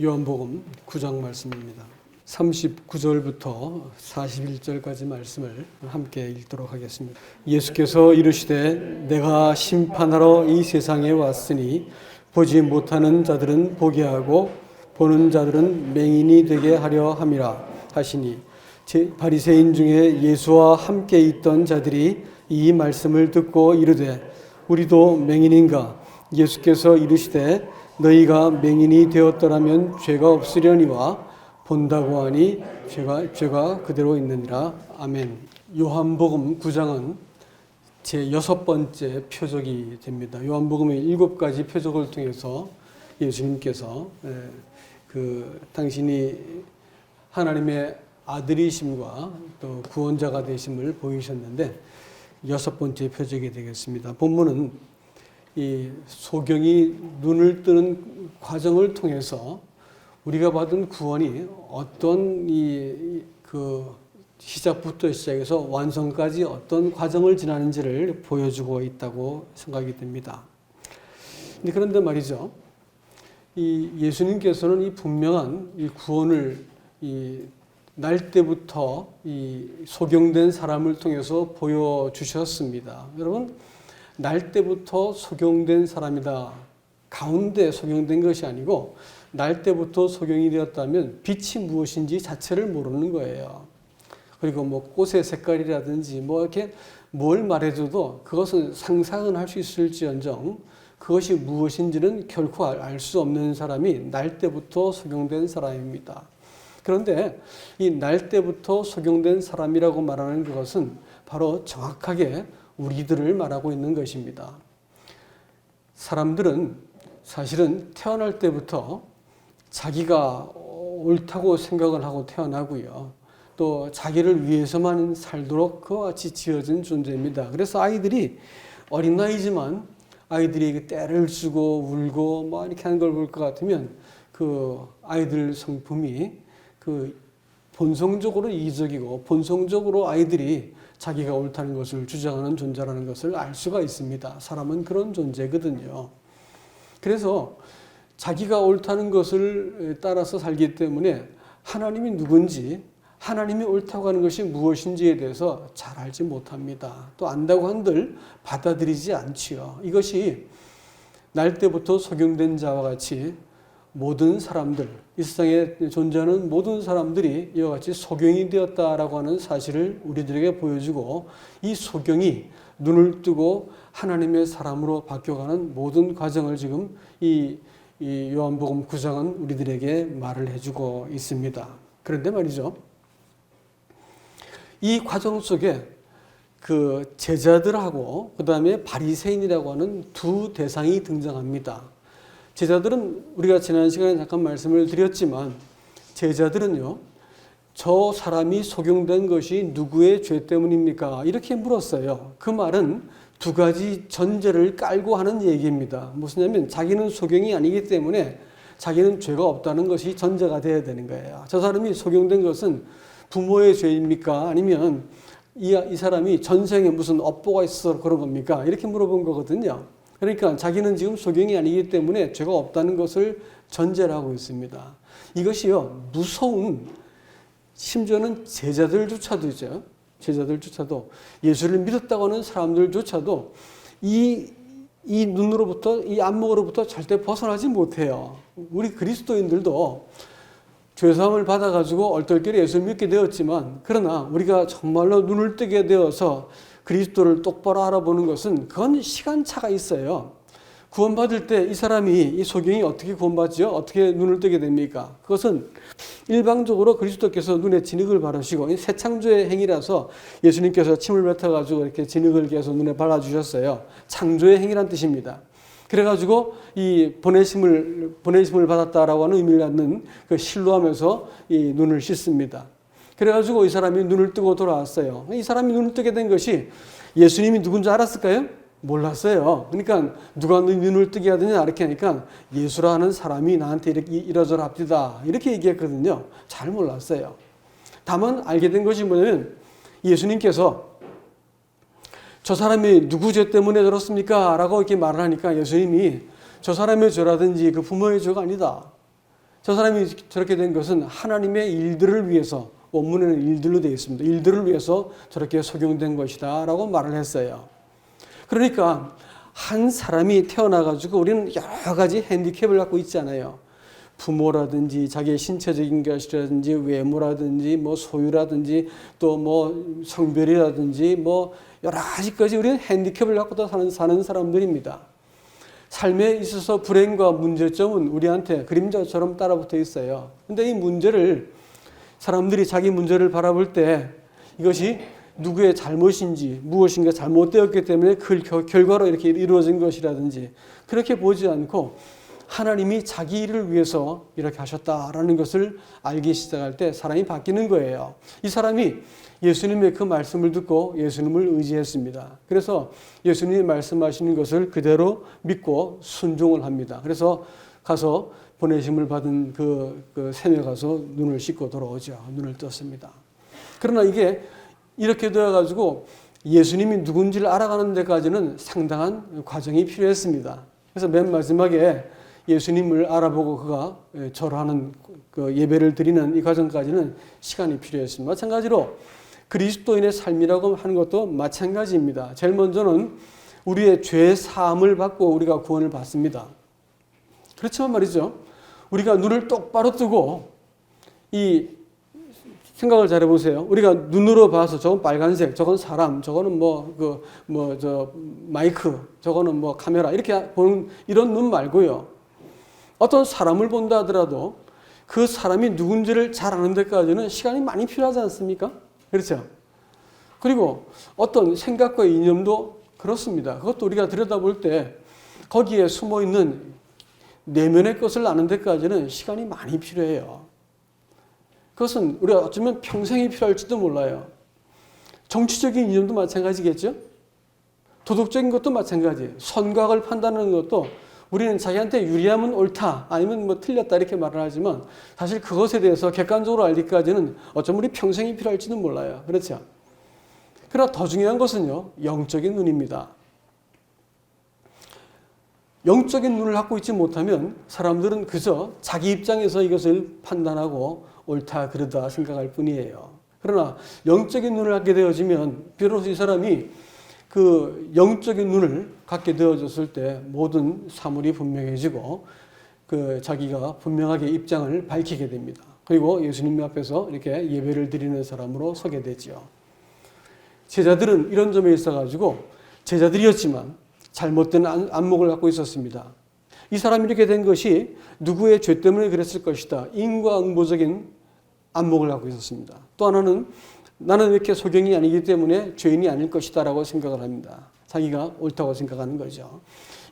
요한복음 9장 말씀입니다. 39절부터 41절까지 말씀을 함께 읽도록 하겠습니다. 예수께서 이르시되 내가 심판하러 이 세상에 왔으니 보지 못하는 자들은 보게 하고 보는 자들은 맹인이 되게 하려 함이라 하시니 바리새인 중에 예수와 함께 있던 자들이 이 말씀을 듣고 이르되 우리도 맹인인가? 예수께서 이르시되 너희가 맹인이 되었더라면 죄가 없으려니와 본다고 하니 죄가 그대로 있느니라. 아멘. 요한복음 9장은 제 6번째 표적이 됩니다. 요한복음의 7가지 표적을 통해서 예수님께서 당신이 하나님의 아들이심과 또 구원자가 되심을 보이셨는데 6번째 표적이 되겠습니다. 본문은 이 소경이 눈을 뜨는 과정을 통해서 우리가 받은 구원이 어떤 시작부터 시작해서 완성까지 어떤 과정을 지나는지를 보여주고 있다고 생각이 됩니다. 그런데 말이죠, 이 예수님께서는 이 분명한 이 구원을 날 때부터 이 소경된 사람을 통해서 보여주셨습니다. 여러분, 날 때부터 소경된 사람이다. 가운데 소경된 것이 아니고 날 때부터 소경이 되었다면 빛이 무엇인지 자체를 모르는 거예요. 그리고 꽃의 색깔이라든지 이렇게 뭘 말해줘도 그것은 상상은 할 수 있을지언정 그것이 무엇인지는 결코 알 수 없는 사람이 날 때부터 소경된 사람입니다. 그런데 이 날 때부터 소경된 사람이라고 말하는 그것은 바로 정확하게 우리들을 말하고 있는 것입니다. 사람들은 사실은 태어날 때부터 자기가 옳다고 생각을 하고 태어나고요. 또 자기를 위해서만 살도록 그와 같이 지어진 존재입니다. 그래서 아이들이 어린 나이지만 아이들이 때를 쓰고 울고 이렇게 하는 걸 볼 것 같으면 그 아이들 성품이 본성적으로 이기적이고 본성적으로 아이들이 자기가 옳다는 것을 주장하는 존재라는 것을 알 수가 있습니다. 사람은 그런 존재거든요. 그래서 자기가 옳다는 것을 따라서 살기 때문에 하나님이 누군지, 하나님이 옳다고 하는 것이 무엇인지에 대해서 잘 알지 못합니다. 또 안다고 한들 받아들이지 않지요. 이것이 날 때부터 소경된 자와 같이 모든 사람들, 이 세상에 존재하는 모든 사람들이 이와 같이 소경이 되었다라고 하는 사실을 우리들에게 보여주고 이 소경이 눈을 뜨고 하나님의 사람으로 바뀌어가는 모든 과정을 지금 이 요한복음 9장은 우리들에게 말을 해주고 있습니다. 그런데 말이죠, 이 과정 속에 그 제자들하고 그 다음에 바리새인이라고 하는 두 대상이 등장합니다. 제자들은 우리가 지난 시간에 잠깐 말씀을 드렸지만 제자들은요, 저 사람이 소경된 것이 누구의 죄 때문입니까? 이렇게 물었어요. 그 말은 두 가지 전제를 깔고 하는 얘기입니다. 무엇이냐면 자기는 소경이 아니기 때문에 자기는 죄가 없다는 것이 전제가 되어야 되는 거예요. 저 사람이 소경된 것은 부모의 죄입니까? 아니면 이 사람이 전생에 무슨 업보가 있어서 그런 겁니까? 이렇게 물어본 거거든요. 그러니까 자기는 지금 소경이 아니기 때문에 죄가 없다는 것을 전제를 하고 있습니다. 이것이요, 무서운, 심지어는 제자들조차도 예수를 믿었다고 하는 사람들조차도 이 눈으로부터, 이 안목으로부터 절대 벗어나지 못해요. 우리 그리스도인들도 죄사함을 받아가지고 얼떨결에 예수를 믿게 되었지만, 그러나 우리가 정말로 눈을 뜨게 되어서 그리스도를 똑바로 알아보는 것은 그건 시간차가 있어요. 구원받을 때 이 사람이, 이 소경이 어떻게 구원받지요? 어떻게 눈을 뜨게 됩니까? 그것은 일방적으로 그리스도께서 눈에 진흙을 바르시고, 새 창조의 행위라서 예수님께서 침을 뱉어가지고 이렇게 진흙을 계속 눈에 발라주셨어요. 창조의 행위란 뜻입니다. 그래가지고 이 보내심을 받았다라고 하는 의미를 갖는 그 실로하면서 이 눈을 씻습니다. 그래가지고 이 사람이 눈을 뜨고 돌아왔어요. 이 사람이 눈을 뜨게 된 것이 예수님이 누군지 알았을까요? 몰랐어요. 그러니까 누가 눈을 뜨게 하느냐 이렇게 하니까 예수라는 사람이 나한테 이러저러 합디다 이렇게 얘기했거든요. 잘 몰랐어요. 다만 알게 된 것이 뭐냐면 예수님께서 저 사람이 누구 죄 때문에 저렇습니까? 라고 이렇게 말을 하니까 예수님이 저 사람의 죄라든지 그 부모의 죄가 아니다. 저 사람이 저렇게 된 것은 하나님의 일들을 위해서, 원문에는 일들로 되어 있습니다. 일들을 위해서 저렇게 속용된 것이다 라고 말을 했어요. 그러니까 한 사람이 태어나가지고 우리는 여러 가지 핸디캡을 갖고 있잖아요. 부모라든지 자기의 신체적인 것이라든지 외모라든지 뭐 소유라든지 또 뭐 성별이라든지 뭐 여러 가지까지 우리는 핸디캡을 갖고 사는 사람들입니다. 삶에 있어서 불행과 문제점은 우리한테 그림자처럼 따라붙어 있어요. 근데 이 문제를 사람들이 자기 문제를 바라볼 때 이것이 누구의 잘못인지 무엇인가 잘못되었기 때문에 그 결과로 이렇게 이루어진 것이라든지 그렇게 보지 않고 하나님이 자기 일을 위해서 이렇게 하셨다라는 것을 알기 시작할 때 사람이 바뀌는 거예요. 이 사람이 예수님의 그 말씀을 듣고 예수님을 의지했습니다. 그래서 예수님이 말씀하시는 것을 그대로 믿고 순종을 합니다. 그래서 가서 보내심을 받은 그 샘에 가서 눈을 씻고 돌아오죠. 눈을 떴습니다. 그러나 이게 이렇게 되어가지고 예수님이 누군지를 알아가는 데까지는 상당한 과정이 필요했습니다. 그래서 맨 마지막에 예수님을 알아보고 그가 절하는 그 예배를 드리는 이 과정까지는 시간이 필요했습니다. 마찬가지로 그리스도인의 삶이라고 하는 것도 마찬가지입니다. 제일 먼저는 우리의 죄 사함을 받고 우리가 구원을 받습니다. 그렇지만 말이죠. 우리가 눈을 똑바로 뜨고 이 생각을 잘 해보세요. 우리가 눈으로 봐서 저건 빨간색, 저건 사람, 저거는 마이크, 저거는 카메라 이렇게 보는 이런 눈 말고요. 어떤 사람을 본다 하더라도 그 사람이 누군지를 잘 아는 데까지는 시간이 많이 필요하지 않습니까? 그렇죠? 그리고 어떤 생각과 이념도 그렇습니다. 그것도 우리가 들여다볼 때 거기에 숨어 있는 내면의 것을 아는 데까지는 시간이 많이 필요해요. 그것은 우리가 어쩌면 평생이 필요할지도 몰라요. 정치적인 이념도 마찬가지겠죠? 도덕적인 것도 마찬가지. 선과악을 판단하는 것도 우리는 자기한테 유리하면 옳다 아니면 틀렸다 이렇게 말을 하지만 사실 그것에 대해서 객관적으로 알기까지는 어쩌면 우리 평생이 필요할지도 몰라요. 그렇죠? 그러나 더 중요한 것은요. 영적인 눈입니다. 영적인 눈을 갖고 있지 못하면 사람들은 그저 자기 입장에서 이것을 판단하고 옳다 그르다 생각할 뿐이에요. 그러나 영적인 눈을 갖게 되어지면 비로소 이 사람이 그 영적인 눈을 갖게 되어졌을 때 모든 사물이 분명해지고 그 자기가 분명하게 입장을 밝히게 됩니다. 그리고 예수님 앞에서 이렇게 예배를 드리는 사람으로 서게 되지요. 제자들은 이런 점에 있어가지고 제자들이었지만 잘못된 안목을 갖고 있었습니다. 이 사람이 이렇게 된 것이 누구의 죄 때문에 그랬을 것이다. 인과응보적인 안목을 갖고 있었습니다. 또 하나는 나는 이렇게 소경이 아니기 때문에 죄인이 아닐 것이다 라고 생각을 합니다. 자기가 옳다고 생각하는 거죠.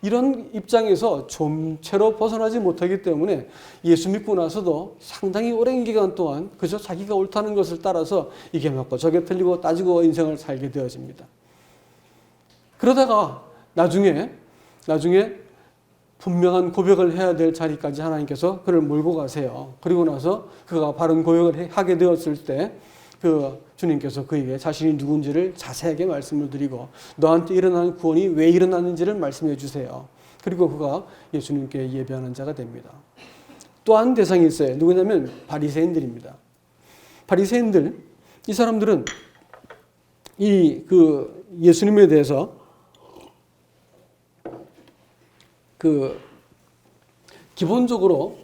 이런 입장에서 좀채로 벗어나지 못하기 때문에 예수 믿고 나서도 상당히 오랜 기간 동안 그저 자기가 옳다는 것을 따라서 이게 맞고 저게 틀리고 따지고 인생을 살게 되어집니다. 그러다가 나중에 분명한 고백을 해야 될 자리까지 하나님께서 그를 몰고 가세요. 그리고 나서 그가 바른 고백을 하게 되었을 때 그 주님께서 그에게 자신이 누군지를 자세하게 말씀을 드리고 너한테 일어난 구원이 왜 일어났는지를 말씀해 주세요. 그리고 그가 예수님께 예배하는 자가 됩니다. 또 한 대상이 있어요. 누구냐면 바리새인들입니다. 바리새인들, 이 사람들은 예수님에 대해서 기본적으로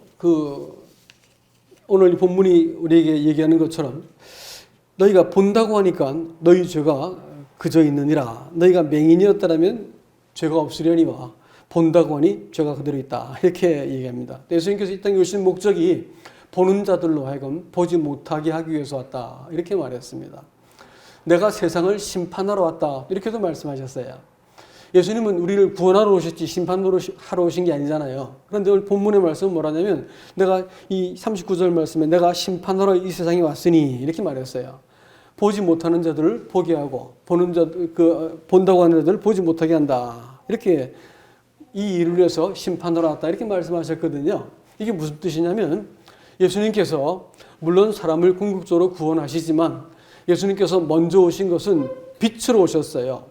오늘 이 본문이 우리에게 얘기하는 것처럼 너희가 본다고 하니까 너희 죄가 그저 있느니라. 너희가 맹인이었다면 죄가 없으려니와 본다고 하니 죄가 그대로 있다. 이렇게 얘기합니다. 예수님께서 이 땅에 오신 목적이 보는 자들로 하여금 보지 못하게 하기 위해서 왔다. 이렇게 말했습니다. 내가 세상을 심판하러 왔다. 이렇게도 말씀하셨어요. 예수님은 우리를 구원하러 오셨지 심판하러 오신 게 아니잖아요. 그런데 오늘 본문의 말씀은 뭐라냐면 내가 이 39절 말씀에 내가 심판하러 이 세상에 왔으니 이렇게 말했어요. 보지 못하는 자들을 보게 하고 본다고 하는 자들을 보지 못하게 한다. 이렇게 이 일을 위해서 심판하러 왔다. 이렇게 말씀하셨거든요. 이게 무슨 뜻이냐면 예수님께서 물론 사람을 궁극적으로 구원하시지만 예수님께서 먼저 오신 것은 빛으로 오셨어요.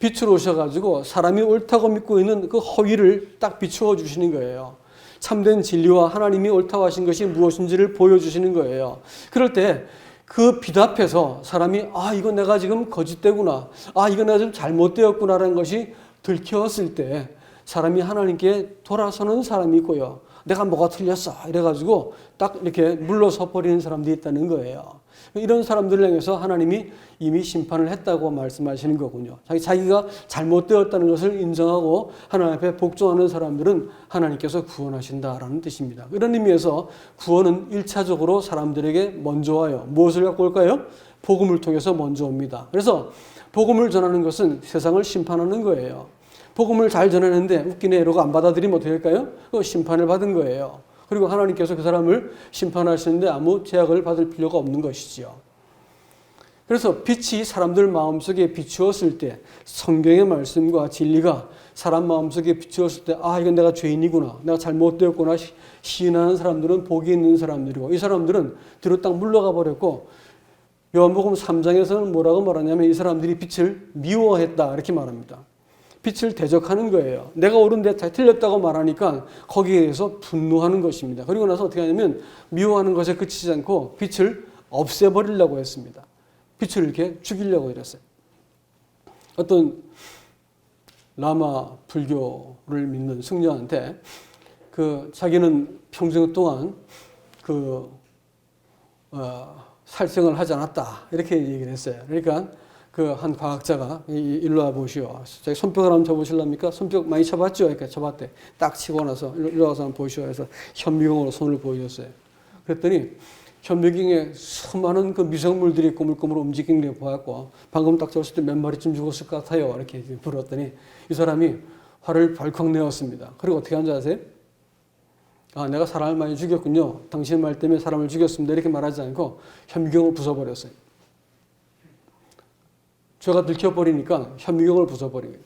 빛으로 오셔가지고 사람이 옳다고 믿고 있는 그 허위를 딱 비추어 주시는 거예요. 참된 진리와 하나님이 옳다고 하신 것이 무엇인지를 보여주시는 거예요. 그럴 때 그 빛 앞에서 사람이 이건 내가 지금 거짓되구나, 이건 내가 좀 잘못되었구나라는 것이 들켰을 때 사람이 하나님께 돌아서는 사람이 있고요. 내가 뭐가 틀렸어 이래가지고 딱 이렇게 물러서 버리는 사람들이 있다는 거예요. 이런 사람들을 향해서 하나님이 이미 심판을 했다고 말씀하시는 거군요. 자기가 잘못되었다는 것을 인정하고 하나님 앞에 복종하는 사람들은 하나님께서 구원하신다라는 뜻입니다. 이런 의미에서 구원은 1차적으로 사람들에게 먼저 와요. 무엇을 갖고 올까요? 복음을 통해서 먼저 옵니다. 그래서 복음을 전하는 것은 세상을 심판하는 거예요. 복음을 잘 전하는데 웃기네 이러고 안 받아들이면 어떻게 할까요? 심판을 받은 거예요. 그리고 하나님께서 그 사람을 심판하시는데 아무 제약을 받을 필요가 없는 것이지요. 그래서 빛이 사람들 마음속에 비추었을 때 성경의 말씀과 진리가 사람 마음속에 비추었을 때 이건 내가 죄인이구나, 내가 잘못되었구나 시인하는 사람들은 복이 있는 사람들이고, 이 사람들은 뒤로 딱 물러가 버렸고, 요한복음 3장에서는 뭐라고 말하냐면 이 사람들이 빛을 미워했다 이렇게 말합니다. 빛을 대적하는 거예요. 내가 옳은데 다 틀렸다고 말하니까 거기에 대해서 분노하는 것입니다. 그리고 나서 어떻게 하냐면 미워하는 것에 그치지 않고 빛을 없애버리려고 했습니다. 빛을 이렇게 죽이려고 이랬어요. 어떤 라마 불교를 믿는 승려한테 자기는 평생 동안 살생을 하지 않았다 이렇게 얘기를 했어요. 그러니까 한 과학자가 일로 와 보시오. 저기 손뼉을 한번 쳐보실랍니까? 손뼉 많이 쳐봤죠? 이렇게 쳐봤대. 딱 치고 나서 일로 와서 한번 보시오 해서 현미경으로 손을 보여줬어요. 그랬더니 현미경에 수많은 그 미생물들이 꼬물꼬물 움직이는 걸 보았고, 방금 딱 쳤을 때 몇 마리쯤 죽었을 것 같아요. 이렇게 물었더니 이 사람이 화를 벌컥 내었습니다. 그리고 어떻게 한지 아세요? 내가 사람을 많이 죽였군요. 당신 말 때문에 사람을 죽였습니다. 이렇게 말하지 않고 현미경을 부숴버렸어요. 죄가 들켜버리니까 현미경을 부숴버리고요.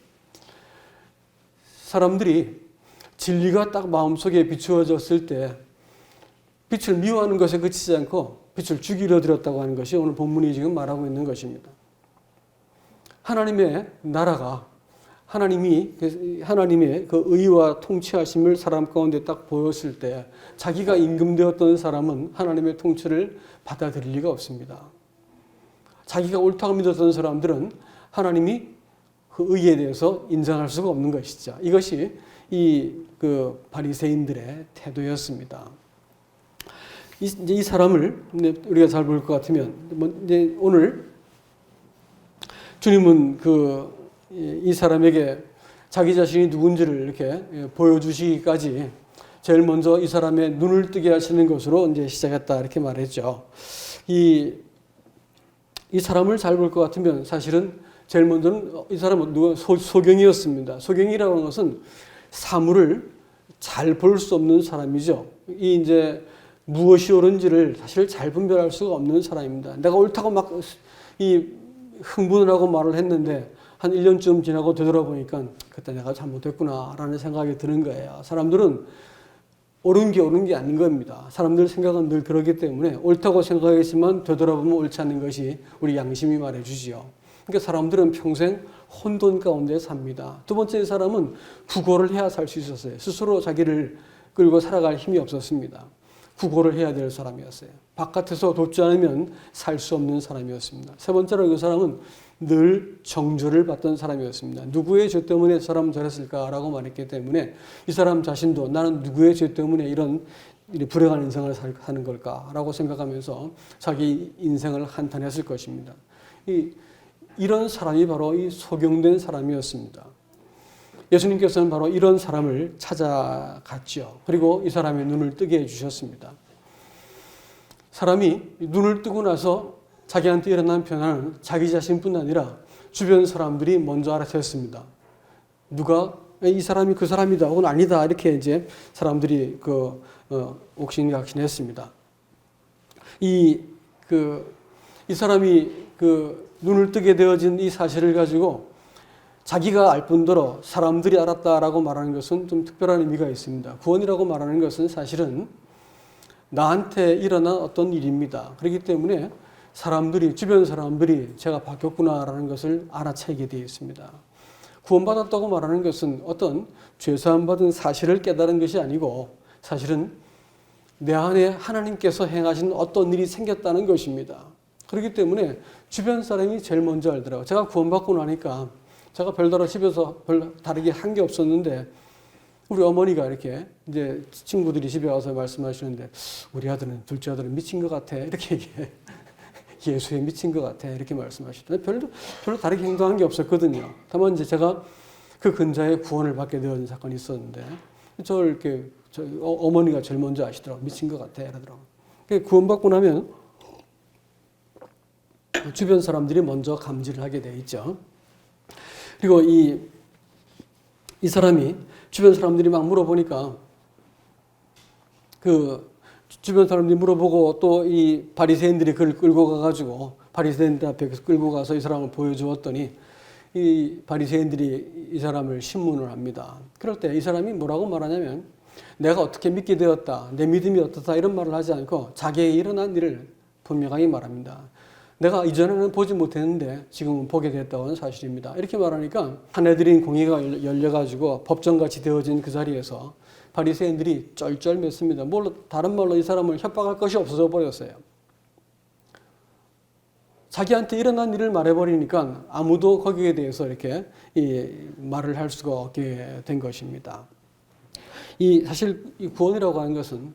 사람들이 진리가 딱 마음속에 비추어졌을 때 빛을 미워하는 것에 그치지 않고 빛을 죽이려 들었다고 하는 것이 오늘 본문이 지금 말하고 있는 것입니다. 하나님의 나라가 하나님의 그 의와 통치하심을 사람 가운데 딱 보였을 때 자기가 임금되었던 사람은 하나님의 통치를 받아들일 리가 없습니다. 자기가 옳다고 믿었던 사람들은 하나님이 그 의에 대해서 인정할 수가 없는 것이죠. 이것이 그 바리새인들의 태도였습니다. 이 사람을 우리가 잘 볼 것 같으면 이제 오늘 주님은 이 사람에게 자기 자신이 누군지를 이렇게 보여주시기까지 제일 먼저 이 사람의 눈을 뜨게 하시는 것으로 이제 시작했다 이렇게 말했죠. 이 사람을 잘 볼 것 같으면 사실은 제일 먼저는 이 사람은 소경이었습니다. 소경이라고 하는 것은 사물을 잘 볼 수 없는 사람이죠. 이제 무엇이 옳은지를 사실 잘 분별할 수가 없는 사람입니다. 내가 옳다고 막 흥분을 하고 말을 했는데 한 1년쯤 지나고 되돌아보니까 그때 내가 잘못했구나라는 생각이 드는 거예요. 사람들은 옳은 게 아닌 겁니다. 사람들 생각은 늘 그러기 때문에 옳다고 생각했지만 되돌아보면 옳지 않은 것이 우리 양심이 말해주지요. 그러니까 사람들은 평생 혼돈 가운데 삽니다. 두 번째 사람은 구걸을 해야 살 수 있었어요. 스스로 자기를 끌고 살아갈 힘이 없었습니다. 구걸을 해야 될 사람이었어요. 바깥에서 돕지 않으면 살 수 없는 사람이었습니다. 세 번째로 그 사람은 늘 정죄를 받던 사람이었습니다. 누구의 죄 때문에 저 사람은 저랬을까라고 말했기 때문에 이 사람 자신도 나는 누구의 죄 때문에 이런 불행한 인생을 사는 걸까라고 생각하면서 자기 인생을 한탄했을 것입니다. 이런 사람이 바로 이 소경된 사람이었습니다. 예수님께서는 바로 이런 사람을 찾아갔죠. 그리고 이 사람의 눈을 뜨게 해주셨습니다. 사람이 눈을 뜨고 나서 자기한테 일어난 변화는 자기 자신뿐 아니라 주변 사람들이 먼저 알아챘습니다. 누가 이 사람이 그 사람이다 혹은 아니다 이렇게 이제 사람들이 옥신각신했습니다. 이 사람이 눈을 뜨게 되어진 이 사실을 가지고 자기가 알 뿐더러 사람들이 알았다라고 말하는 것은 좀 특별한 의미가 있습니다. 구원이라고 말하는 것은 사실은 나한테 일어난 어떤 일입니다. 그렇기 때문에 주변 사람들이 제가 바뀌었구나라는 것을 알아차리게 되어 있습니다. 구원받았다고 말하는 것은 어떤 죄사함 받은 사실을 깨달은 것이 아니고 사실은 내 안에 하나님께서 행하신 어떤 일이 생겼다는 것입니다. 그렇기 때문에 주변 사람이 제일 먼저 알더라고요. 제가 구원받고 나니까 제가 별다른 집에서 별 다르게 한 게 없었는데 우리 어머니가 이렇게 이제 친구들이 집에 와서 말씀하시는데 우리 아들은 둘째 아들은 미친 것 같아 이렇게 얘기해. 예수에 미친 것 같아 이렇게 말씀하시더라고요. 별로 다르게 행동한 게 없었거든요. 다만 이제 제가 그 근자에 구원을 받게 되었는 사건이 있었는데 저를 이렇게 어머니가 제일 먼저 아시더라고요. 미친 것 같아 이러더라고요. 구원받고 나면 주변 사람들이 먼저 감지를 하게 돼 있죠. 그리고 이 사람이 주변 사람들이 막 물어보니까 그 주변 사람들이 물어보고 또 이 바리새인들이 그를 끌고 가가지고 바리새인들 앞에 끌고 가서 이 사람을 보여주었더니 이 바리새인들이 이 사람을 신문을 합니다. 그럴 때 이 사람이 뭐라고 말하냐면 내가 어떻게 믿게 되었다, 내 믿음이 어떻다 이런 말을 하지 않고 자기의 일어난 일을 분명하게 말합니다. 내가 이전에는 보지 못했는데 지금은 보게 됐다고 하는 사실입니다. 이렇게 말하니까 하늘들인 공의가 열려가지고 법정같이 되어진 그 자리에서 바리새인들이 쩔쩔맸습니다. 다른 말로 이 사람을 협박할 것이 없어져 버렸어요. 자기한테 일어난 일을 말해버리니까 아무도 거기에 대해서 이렇게 말을 할 수가 없게 된 것입니다. 사실 이 구원이라고 하는 것은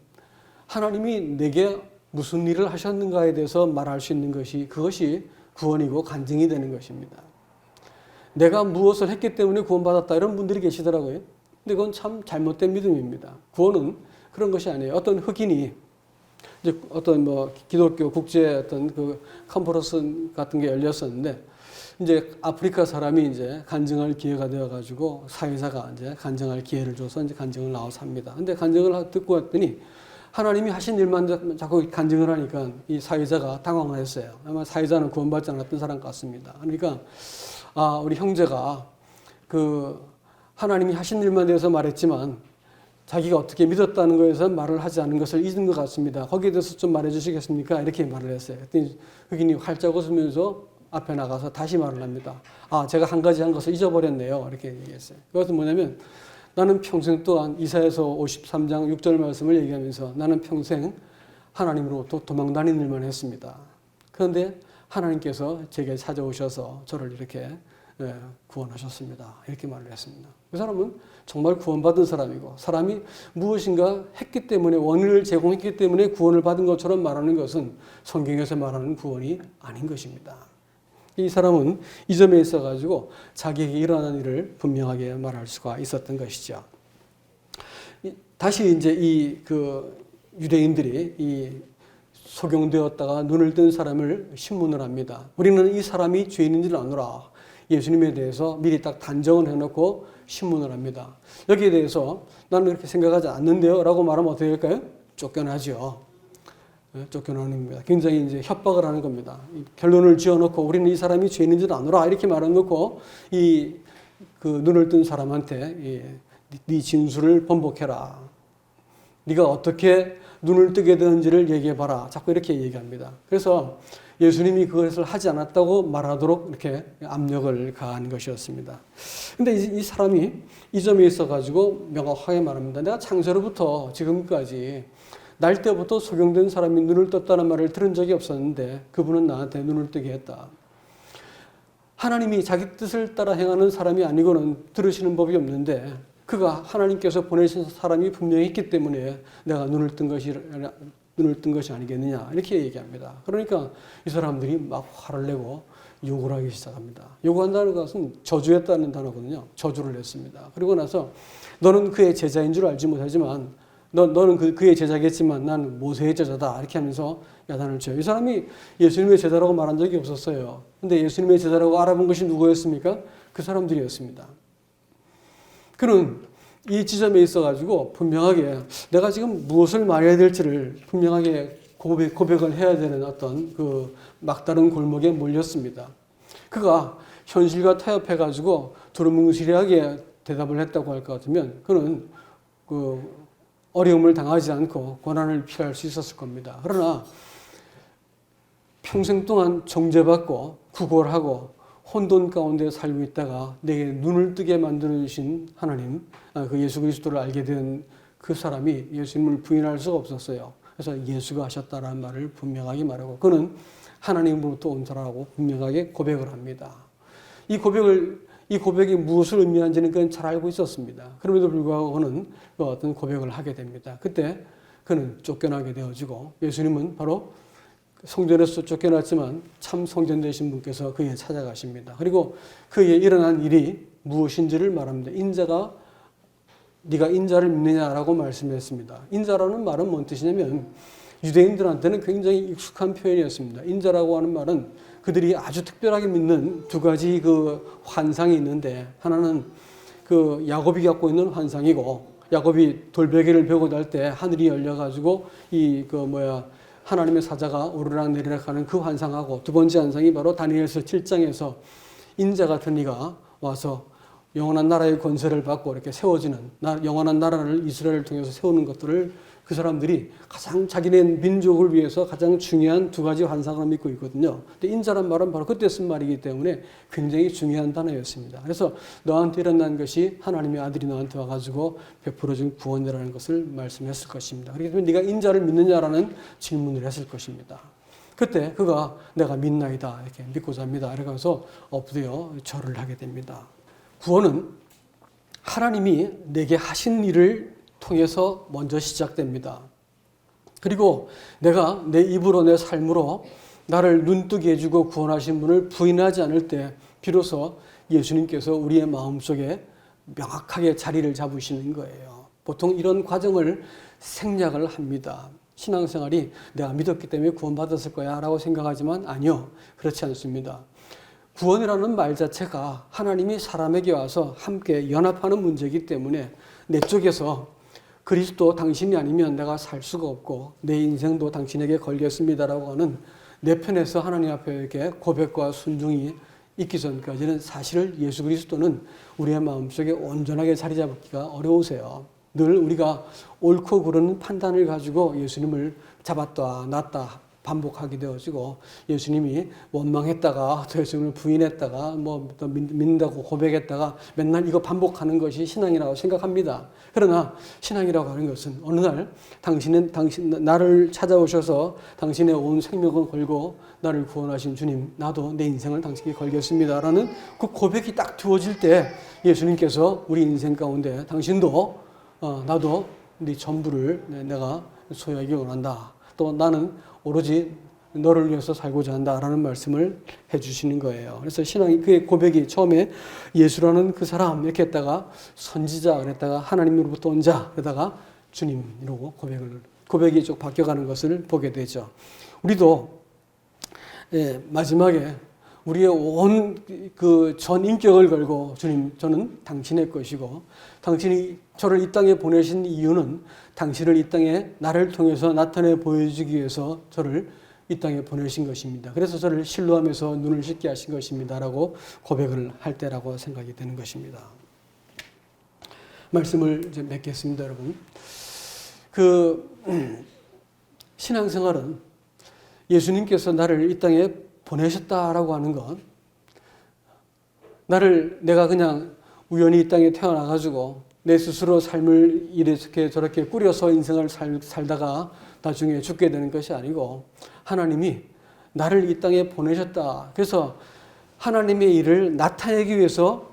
하나님이 내게 무슨 일을 하셨는가에 대해서 말할 수 있는 그것이 구원이고 간증이 되는 것입니다. 내가 무엇을 했기 때문에 구원받았다 이런 분들이 계시더라고요. 근데 그건 참 잘못된 믿음입니다. 구원은 그런 것이 아니에요. 어떤 흑인이 이제 어떤 기독교 국제 어떤 그 컨퍼런스 같은 게 열렸었는데 이제 아프리카 사람이 이제 간증할 기회가 되어가지고 사회자가 이제 간증할 기회를 줘서 이제 간증을 나와서 합니다. 근데 간증을 듣고 왔더니 하나님이 하신 일만 자꾸 간증을 하니까 이 사회자가 당황을 했어요. 아마 사회자는 구원받지 않았던 사람 같습니다. 그러니까 우리 형제가 그 하나님이 하신 일만 대해서 말했지만 자기가 어떻게 믿었다는 거에서 말을 하지 않은 것을 잊은 것 같습니다. 거기에 대해서 좀 말해 주시겠습니까? 이렇게 말을 했어요. 그랬더니 흑인이 활짝 웃으면서 앞에 나가서 다시 말을 합니다. 제가 한 가지 한 것을 잊어버렸네요. 이렇게 얘기했어요. 그것은 뭐냐면 나는 평생 또한 이사야서 53장 6절 말씀을 얘기하면서 나는 평생 하나님으로부터 도망다니는 일만 했습니다. 그런데 하나님께서 제게 찾아오셔서 저를 이렇게 구원하셨습니다. 이렇게 말을 했습니다. 그 사람은 정말 구원받은 사람이고 사람이 무엇인가 했기 때문에 원인을 제공했기 때문에 구원을 받은 것처럼 말하는 것은 성경에서 말하는 구원이 아닌 것입니다. 이 사람은 이 점에 있어가지고 자기에게 일어난 일을 분명하게 말할 수가 있었던 것이죠. 다시 이제 유대인들이 소경되었다가 눈을 뜬 사람을 신문을 합니다. 우리는 이 사람이 죄인인 줄 아노라. 예수님에 대해서 미리 딱 단정을 해놓고 신문을 합니다. 여기에 대해서 나는 그렇게 생각하지 않는데요 라고 말하면 어떻게 될까요? 쫓겨나죠. 쫓겨나는 겁니다. 굉장히 이제 협박을 하는 겁니다. 결론을 지어놓고 우리는 이 사람이 죄인인 줄 아노라 이렇게 말해놓고 그 눈을 뜬 사람한테 네 진술을 번복해라. 네가 어떻게 눈을 뜨게 되는지를 얘기해봐라. 자꾸 이렇게 얘기합니다. 그래서 예수님이 그것을 하지 않았다고 말하도록 이렇게 압력을 가한 것이었습니다. 근데 이 사람이 이 점에 있어가지고 명확하게 말합니다. 내가 창세로부터 지금까지 날 때부터 소경된 사람이 눈을 떴다는 말을 들은 적이 없었는데 그분은 나한테 눈을 뜨게 했다. 하나님이 자기 뜻을 따라 행하는 사람이 아니고는 들으시는 법이 없는데 그가 하나님께서 보내신 사람이 분명히 있기 때문에 내가 눈을 뜬 것이 아니겠느냐 이렇게 얘기합니다. 그러니까 이 사람들이 막 화를 내고 욕을 하기 시작합니다. 욕한다는 것은 저주했다는 단어거든요. 저주를 했습니다. 그리고 나서 너는 그의 제자인 줄 알지 못하지만 너는 그의 제자겠지만 나는 모세의 제자다 이렇게 하면서 야단을 쳐요. 이 사람이 예수님의 제자라고 말한 적이 없었어요. 근데 예수님의 제자라고 알아본 것이 누구였습니까? 그 사람들이었습니다. 그는 이 지점에 있어가지고 분명하게 내가 지금 무엇을 말해야 될지를 분명하게 고백을 해야 되는 어떤 그 막다른 골목에 몰렸습니다. 그가 현실과 타협해가지고 두루뭉실하게 대답을 했다고 할 것 같으면 그는 그 어려움을 당하지 않고 고난을 피할 수 있었을 겁니다. 그러나 평생 동안 정죄받고 구걸하고 혼돈 가운데 살고 있다가 내게 눈을 뜨게 만들어주신 하나님, 그 예수 그리스도를 알게 된 그 사람이 예수님을 부인할 수가 없었어요. 그래서 예수가 하셨다라는 말을 분명하게 말하고 그는 하나님으로부터 온 자라고 분명하게 고백을 합니다. 이 고백이 무엇을 의미하는지는 그는 잘 알고 있었습니다. 그럼에도 불구하고 그는 그 어떤 고백을 하게 됩니다. 그때 그는 쫓겨나게 되어지고 예수님은 바로 성전에서 쫓겨났지만 참 성전 되신 분께서 그에게 찾아가십니다. 그리고 그에게 일어난 일이 무엇인지를 말합니다. 네가 인자를 믿느냐라고 말씀했습니다. 인자라는 말은 뭔 뜻이냐면 유대인들한테는 굉장히 익숙한 표현이었습니다. 인자라고 하는 말은 그들이 아주 특별하게 믿는 두 가지 그 환상이 있는데 하나는 그 야곱이 갖고 있는 환상이고 야곱이 돌베개를 베고 잘 때 하늘이 열려가지고 하나님의 사자가 오르락 내리락 하는 그 환상하고 두 번째 환상이 바로 다니엘서 7장에서 인자 같은 이가 와서 영원한 나라의 권세를 받고 이렇게 세워지는 영원한 나라를 이스라엘을 통해서 세우는 것들을 그 사람들이 가장 자기네 민족을 위해서 가장 중요한 두 가지 환상을 믿고 있거든요. 근데 인자란 말은 바로 그때 쓴 말이기 때문에 굉장히 중요한 단어였습니다. 그래서 너한테 일어난 것이 하나님의 아들이 너한테 와가지고 베풀어준 구원이라는 것을 말씀했을 것입니다. 그렇기 때문에 네가 인자를 믿느냐라는 질문을 했을 것입니다. 그때 그가 내가 믿나이다 이렇게 믿고자 합니다. 이러면서 엎드려 절을 하게 됩니다. 구원은 하나님이 내게 하신 일을 통해서 먼저 시작됩니다. 그리고 내가 내 입으로 내 삶으로 나를 눈뜨게 해주고 구원하신 분을 부인하지 않을 때 비로소 예수님께서 우리의 마음속에 명확하게 자리를 잡으시는 거예요. 보통 이런 과정을 생략을 합니다. 신앙생활이 내가 믿었기 때문에 구원받았을 거야 라고 생각하지만 아니요. 그렇지 않습니다. 구원이라는 말 자체가 하나님이 사람에게 와서 함께 연합하는 문제이기 때문에 내 쪽에서 그리스도 당신이 아니면 내가 살 수가 없고 내 인생도 당신에게 걸겠습니다라고 하는 내 편에서 하나님 앞에 이렇게 고백과 순종이 있기 전까지는 사실 예수 그리스도는 우리의 마음속에 온전하게 자리 잡기가 어려우세요. 늘 우리가 옳고 그르는 판단을 가지고 예수님을 잡았다 놨다 반복하게 되어지고 예수님이 원망했다가 또 예수님을 부인했다가 또 믿는다고 고백했다가 맨날 이거 반복하는 것이 신앙이라고 생각합니다. 그러나 신앙이라고 하는 것은 어느 날 당신 나를 찾아오셔서 당신의 온 생명을 걸고 나를 구원하신 주님, 나도 내 인생을 당신께 걸겠습니다라는 그 고백이 딱 두어질 때 예수님께서 우리 인생 가운데 당신도 나도 네 전부를 내가 소유하기 원한다. 또 나는 오로지 너를 위해서 살고자 한다라는 말씀을 해주시는 거예요. 그래서 신앙이 그의 고백이 처음에 예수라는 그 사람 이렇게 했다가 선지자 그랬다가 하나님으로부터 온 자 그러다가 주님 이러고 고백이 쭉 바뀌어가는 것을 보게 되죠. 우리도 마지막에 우리의 온 그 전 인격을 걸고 주님 저는 당신의 것이고 당신이 저를 이 땅에 보내신 이유는 당신을 이 땅에 나를 통해서 나타내 보여주기 위해서 저를 이 땅에 보내신 것입니다. 그래서 저를 신뢰하면서 눈을 씻게 하신 것입니다. 라고 고백을 할 때라고 생각이 되는 것입니다. 말씀을 이제 맺겠습니다, 여러분. 신앙생활은 예수님께서 나를 이 땅에 보내셨다라고 하는 것, 내가 그냥 우연히 이 땅에 태어나가지고 내 스스로 삶을 이렇게 저렇게 꾸려서 인생을 살다가 나중에 죽게 되는 것이 아니고 하나님이 나를 이 땅에 보내셨다. 그래서 하나님의 일을 나타내기 위해서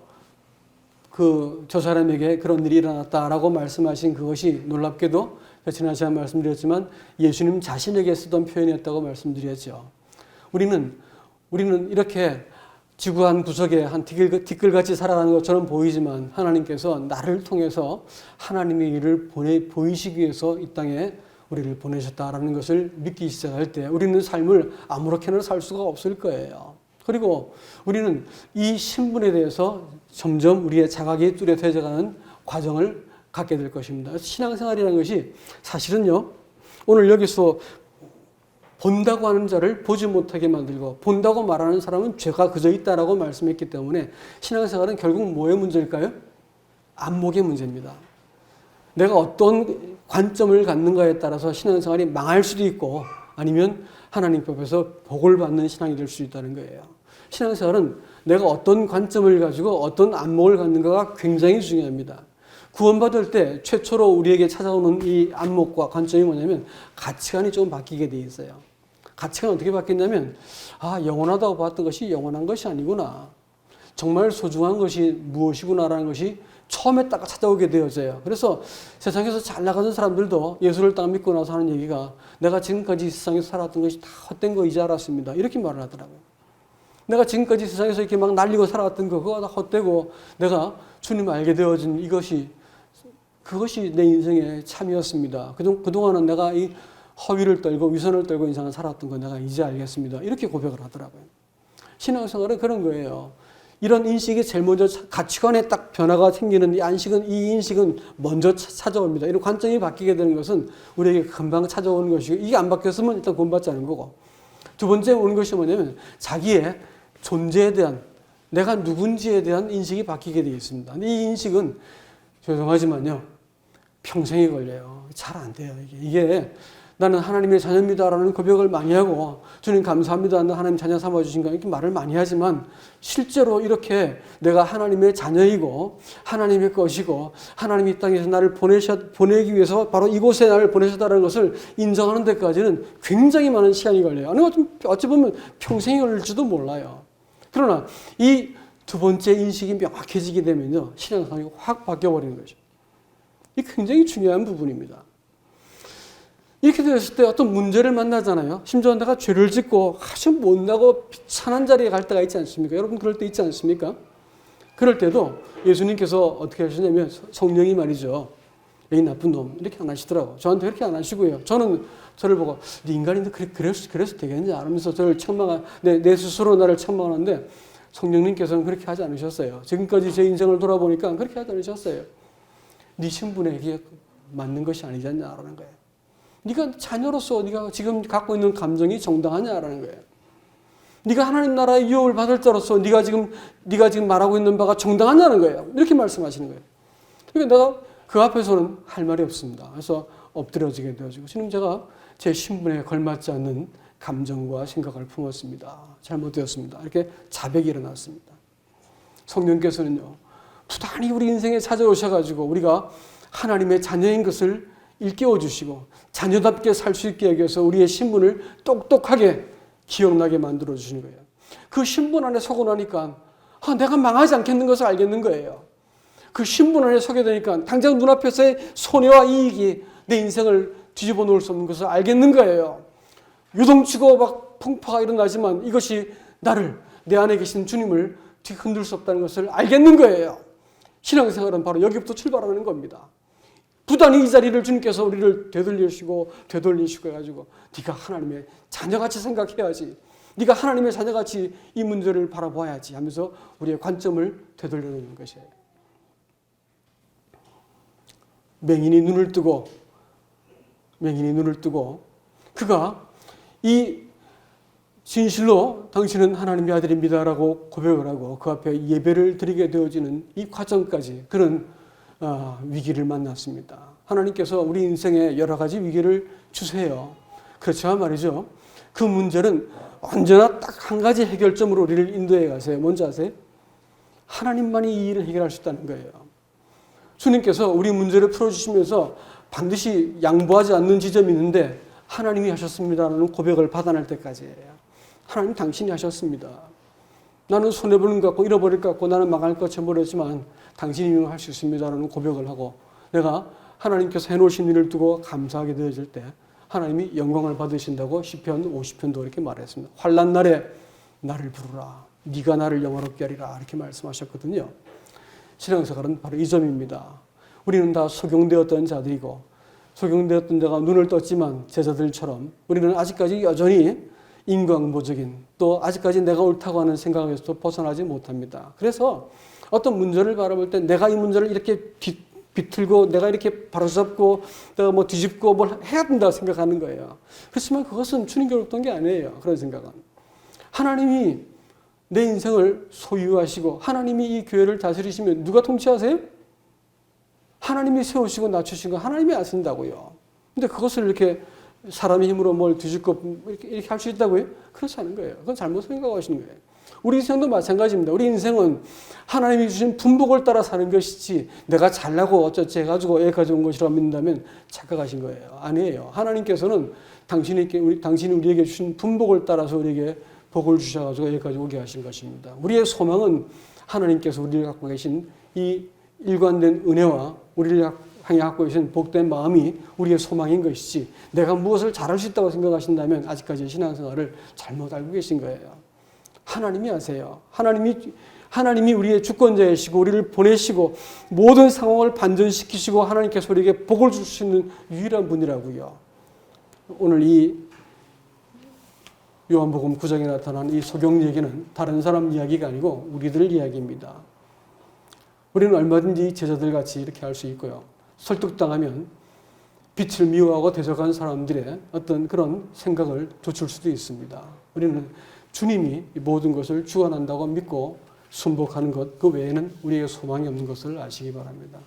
저 사람에게 그런 일이 일어났다라고 말씀하신 그것이 놀랍게도 지난 시간에 말씀드렸지만 예수님 자신에게 쓰던 표현이었다고 말씀드렸죠. 우리는 이렇게 지구 한 구석에 한 티끌같이 살아가는 것처럼 보이지만 하나님께서 나를 통해서 하나님의 일을 보이시기 위해서 이 땅에 우리를 보내셨다라는 것을 믿기 시작할 때 우리는 삶을 아무렇게나 살 수가 없을 거예요. 그리고 우리는 이 신분에 대해서 점점 우리의 자각이 뚜렷해져가는 과정을 갖게 될 것입니다. 신앙생활이라는 것이 사실은요, 오늘 여기서 본다고 하는 자를 보지 못하게 만들고 본다고 말하는 사람은 죄가 그저 있다라고 말씀했기 때문에 신앙생활은 결국 뭐의 문제일까요? 안목의 문제입니다. 내가 어떤 관점을 갖는가에 따라서 신앙생활이 망할 수도 있고 아니면 하나님 앞에서 복을 받는 신앙이 될 수 있다는 거예요. 신앙생활은 내가 어떤 관점을 가지고 어떤 안목을 갖는가가 굉장히 중요합니다. 구원받을 때 최초로 우리에게 찾아오는 이 안목과 관점이 뭐냐면 가치관이 좀 바뀌게 돼 있어요. 가치관이 어떻게 바뀌냐면 영원하다고 봤던 것이 영원한 것이 아니구나. 정말 소중한 것이 무엇이구나라는 것이 처음에 딱 찾아오게 되어져요. 그래서 세상에서 잘 나가는 사람들도 예수를 딱 믿고 나서 하는 얘기가 내가 지금까지 세상에서 살았던 것이 다 헛된 거이지 알았습니다. 이렇게 말을 하더라고요. 내가 지금까지 세상에서 이렇게 막 날리고 살아왔던 거 그거 다 헛되고 내가 주님을 알게 되어진 그것이 내 인생의 참이었습니다. 그동안은 내가 이 허위를 떨고 위선을 떨고 인생을 살았던 거 내가 이제 알겠습니다. 이렇게 고백을 하더라고요. 신앙생활은 그런 거예요. 이런 인식이 제일 먼저 가치관에 딱 변화가 생기는 이 인식은 먼저 찾아옵니다. 이런 관점이 바뀌게 되는 것은 우리에게 금방 찾아오는 것이고 이게 안 바뀌었으면 일단 구원받지 않은 거고 두 번째 오는 것이 뭐냐면 자기의 존재에 대한 내가 누군지에 대한 인식이 바뀌게 되어 있습니다. 이 인식은 죄송하지만요 평생이 걸려요. 잘 안 돼요. 이게 나는 하나님의 자녀입니다라는 고백을 많이 하고 주님 감사합니다. 하나님 자녀 삼아주신 거 이렇게 말을 많이 하지만 실제로 이렇게 내가 하나님의 자녀이고 하나님의 것이고 하나님이 이 땅에서 나를 보내기 위해서 바로 이곳에 나를 보내셨다는 것을 인정하는 데까지는 굉장히 많은 시간이 걸려요. 아니 어찌 보면 평생이 걸릴지도 몰라요. 그러나 이 두 번째 인식이 명확해지게 되면요 신앙생활이 확 바뀌어버리는 거죠. 이게 굉장히 중요한 부분입니다. 이렇게 되었을 때 어떤 문제를 만나잖아요. 심지어 내가 죄를 짓고 아주 못나고 비천한 자리에 갈 때가 있지 않습니까? 여러분 그럴 때 있지 않습니까? 그럴 때도 예수님께서 어떻게 하시냐면 성령이 말이죠. 이 나쁜 놈 이렇게 안 하시더라고. 저한테 그렇게 안 하시고요. 저는 저를 보고 네 인간인데 그래서 되겠냐 하면서 저를 내 스스로 나를 책망하는데 성령님께서는 그렇게 하지 않으셨어요. 지금까지 제 인생을 돌아보니까 그렇게 하지 않으셨어요. 네 신분에 이게 맞는 것이 아니지 않냐라는 거예요. 네가 자녀로서 네가 지금 갖고 있는 감정이 정당하냐라는 거예요. 네가 하나님 나라의 유업을 받을 자로서 네가 지금 말하고 있는 바가 정당하냐는 거예요. 이렇게 말씀하시는 거예요. 그러니까 내가 그 앞에서는 할 말이 없습니다. 그래서 엎드려지게 되어지고 주님 제가 제 신분에 걸맞지 않는 감정과 생각을 품었습니다. 잘못되었습니다. 이렇게 자백이 일어났습니다. 성령께서는요. 부단히 우리 인생에 찾아오셔가지고 우리가 하나님의 자녀인 것을 일깨워 주시고 자녀답게 살 수 있게 여겨서 우리의 신분을 똑똑하게 기억나게 만들어 주시는 거예요. 그 신분 안에 서고 나니까 내가 망하지 않겠는 것을 알겠는 거예요. 그 신분 안에 서게 되니까 당장 눈앞에서의 손해와 이익이 내 인생을 뒤집어 놓을 수 없는 것을 알겠는 거예요. 요동치고 막 풍파가 일어나지만 이것이 내 안에 계신 주님을 뒤흔들 수 없다는 것을 알겠는 거예요. 신앙생활은 바로 여기부터 출발하는 겁니다. 부단히 이 자리를 주님께서 우리를 되돌리시고 해가지고 네가 하나님의 자녀같이 생각해야지. 네가 하나님의 자녀같이 이 문제를 바라봐야지 하면서 우리의 관점을 되돌려놓는 것이에요. 맹인이 눈을 뜨고 그가 이 진실로 당신은 하나님의 아들입니다라고 고백을 하고 그 앞에 예배를 드리게 되어지는 이 과정까지 그런 위기를 만났습니다. 하나님께서 우리 인생에 여러 가지 위기를 주세요. 그렇지만 말이죠. 그 문제는 언제나 딱 한 가지 해결점으로 우리를 인도해 가세요. 뭔지 아세요? 하나님만이 이 일을 해결할 수 있다는 거예요. 주님께서 우리 문제를 풀어주시면서 반드시 양보하지 않는 지점이 있는데 하나님이 하셨습니다라는 고백을 받아낼 때까지예요. 하나님 당신이 하셨습니다. 나는 손해보는 것 같고 잃어버릴 것 같고 나는 망할 것처럼 모르지만 당신이 할 수 있습니다라는 고백을 하고 내가 하나님께서 해놓으신 일을 두고 감사하게 되어질 때 하나님이 영광을 받으신다고 시편 50편도 이렇게 말했습니다. 환난 날에 나를 부르라. 네가 나를 영화롭게 하리라. 이렇게 말씀하셨거든요. 신앙생활은 바로 이 점입니다. 우리는 다 소경되었던 자들이고 소경되었던 자가 눈을 떴지만 제자들처럼 우리는 아직까지 여전히 인과응보적인 또 아직까지 내가 옳다고 하는 생각에서도 벗어나지 못합니다. 그래서 어떤 문제를 바라볼 때 내가 이 문제를 이렇게 비틀고 내가 이렇게 바로잡고 내가 뭐 뒤집고 뭘 해야 된다고 생각하는 거예요. 그렇지만 그것은 주님께로부터 게 아니에요. 그런 생각은. 하나님이 내 인생을 소유하시고 하나님이 이 교회를 다스리시면 누가 통치하세요? 하나님이 세우시고 낮추신 거 하나님이 아신다고요. 근데 그것을 이렇게 사람의 힘으로 뭘 뒤집고 이렇게 할 수 있다고요? 그렇지 않은 거예요. 그건 잘못 생각하시는 거예요. 우리 인생도 마찬가지입니다. 우리 인생은 하나님이 주신 분복을 따라 사는 것이지 내가 잘나고 어쩌지 해가지고 여기까지 온 것이라고 믿는다면 착각하신 거예요. 아니에요. 하나님께서는 당신이 우리에게 주신 분복을 따라서 우리에게 복을 주셔가지고 여기까지 오게 하신 것입니다. 우리의 소망은 하나님께서 우리를 갖고 계신 이 일관된 은혜와 우리를 향해 갖고 계신 복된 마음이 우리의 소망인 것이지 내가 무엇을 잘할 수 있다고 생각하신다면 아직까지 신앙생활을 잘못 알고 계신 거예요. 하나님이 아세요. 하나님이 우리의 주권자이시고 우리를 보내시고 모든 상황을 반전시키시고 하나님께서 우리에게 복을 줄 수 있는 유일한 분이라고요. 오늘 이 요한복음 9장에 나타난 이 소경 얘기는 다른 사람 이야기가 아니고 우리들 이야기입니다. 우리는 얼마든지 제자들 같이 이렇게 할 수 있고요. 설득당하면 빛을 미워하고 대적한 사람들의 어떤 그런 생각을 돋출 수도 있습니다. 우리는 주님이 모든 것을 주관한다고 믿고 순복하는 것, 그 외에는 우리에게 소망이 없는 것을 아시기 바랍니다.